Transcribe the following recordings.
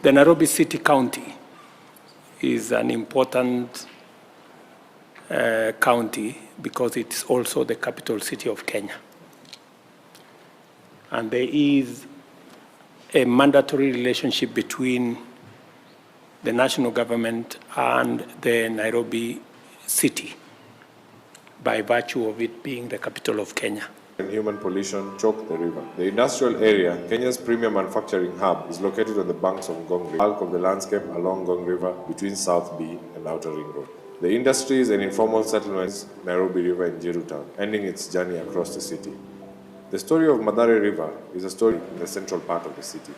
The Nairobi City County is an important county because it's also the capital city of Kenya. And there is a mandatory relationship between the national government and the Nairobi city by virtue of it being the capital of Kenya. And human pollution choke the river. The industrial area, Kenya's premier manufacturing hub, is located on the banks of Ngong River, bulk of the landscape along Ngong River between South B and Outer Ring Road. The industries and informal settlements, Nairobi River and Jiru Town, ending its journey across the city. The story of Mathare River is a story in the central part of the city.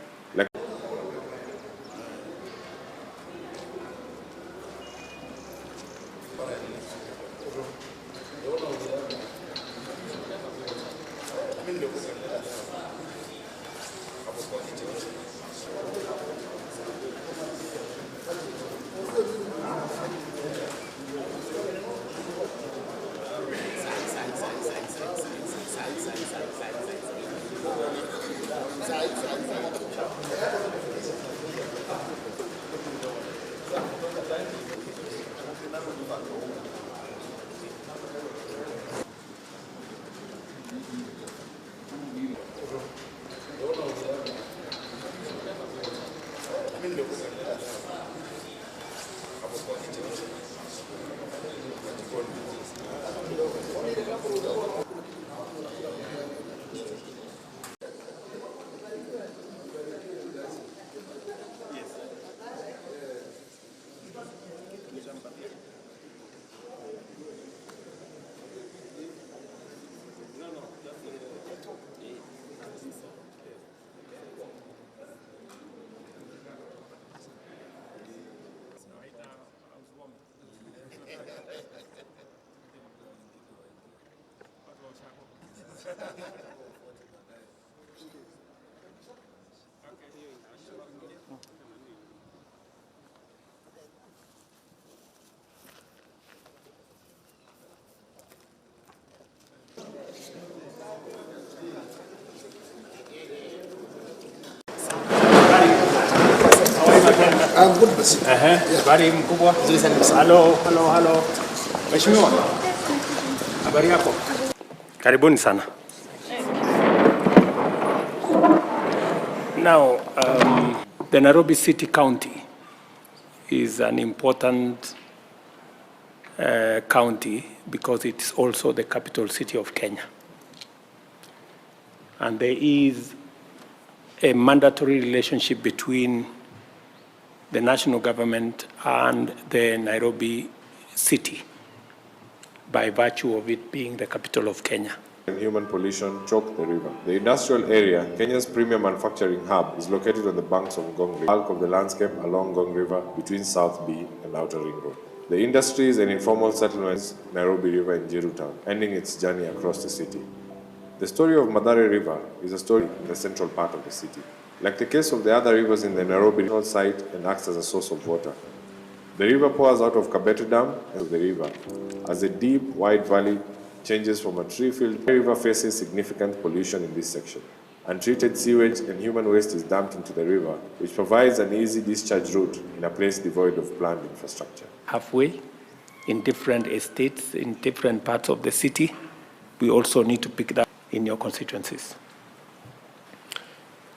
Good basi. Habari mkubwa. Hello. Mheshimiwa. Habari yako? Karibuni sana. Now, the Nairobi City County is an important county because it's also the capital city of Kenya. And there is a mandatory relationship between the national government and the Nairobi city by virtue of it being the capital of Kenya. And human pollution choke the river. The industrial area, Kenya's premier manufacturing hub, is located on the banks of Ngong River, bulk of the landscape along Ngong River between South B and Outer Ring Road. The industries and informal settlements, Nairobi River and Jiru Town, ending its journey across the city. The story of Mathare River is a story in the central part of the city. Like the case of the other rivers in the Nairobi site and acts as a source of water. The river pours out of Kabete Dam and the river. As a deep, wide valley changes from a tree-filled, the river faces significant pollution in this section. Untreated sewage and human waste is dumped into the river, which provides an easy discharge route in a place devoid of planned infrastructure. Halfway, in different estates, in different parts of the city, we also need to pick that in your constituencies.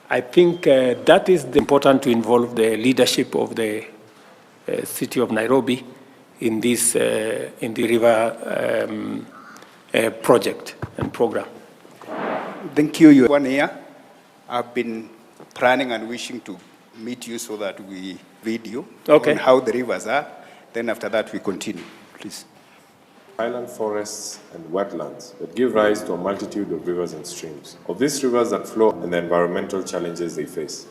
I think that is important to involve the leadership of the city of Nairobi in this in the river project and program. Thank you. 1 year, I've been planning and wishing to meet you so that we video on how the rivers are. Then after that, we continue, please. Island forests and wetlands that give rise to a multitude of rivers and streams. Of these rivers that flow and the environmental challenges they face.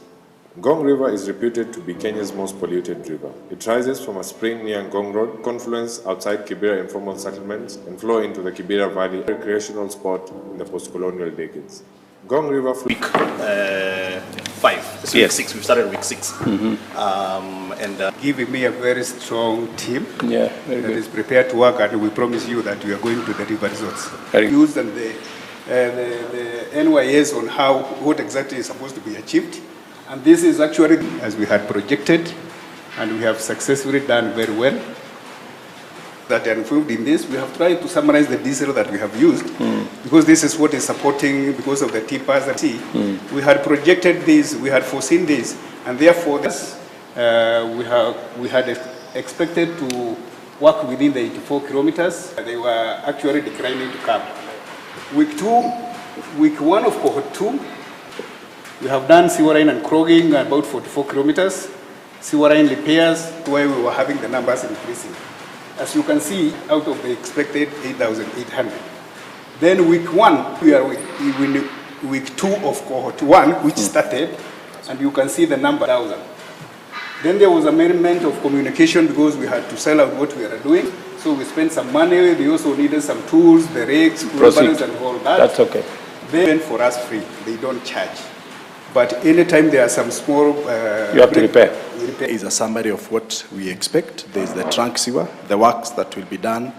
Ngong River is reputed to be Kenya's most polluted river. It rises from a spring near Ngong Road, confluence outside Kibera informal settlements, and flow into the Kibera Valley, a recreational spot in the post-colonial decades. Ngong River week 5. This week 6. We've started week 6. Giving me a very strong team that is prepared to work, and we promise you that we are going to the river resorts. Use the NYS on what exactly is supposed to be achieved, And this is actually as we had projected, and we have successfully done very well. That are included in this, we have tried to summarize the diesel that we have used, because this is what is supporting because of the tippers and we had projected this, we had foreseen this, and therefore this, we had expected to work within the 84 kilometers. They were actually declining to come. Week 1 of cohort 2, we have done sewer line and clogging about 44 kilometers. Sewer line repairs, where we were having the numbers increasing. As you can see, out of the expected 8,800. Then week 1, we are in week 2 of cohort 1, which started, and you can see the number 1,000. Then there was amendment of communication because we had to sell out what we are doing. So we spent some money. They also needed some tools, the rigs, wheelbarrows, and all that. That's okay. They went for us free. They don't charge. But anytime there are some small... you have to repair. Is a summary of what we expect. There's the trunk sewer, the works that will be done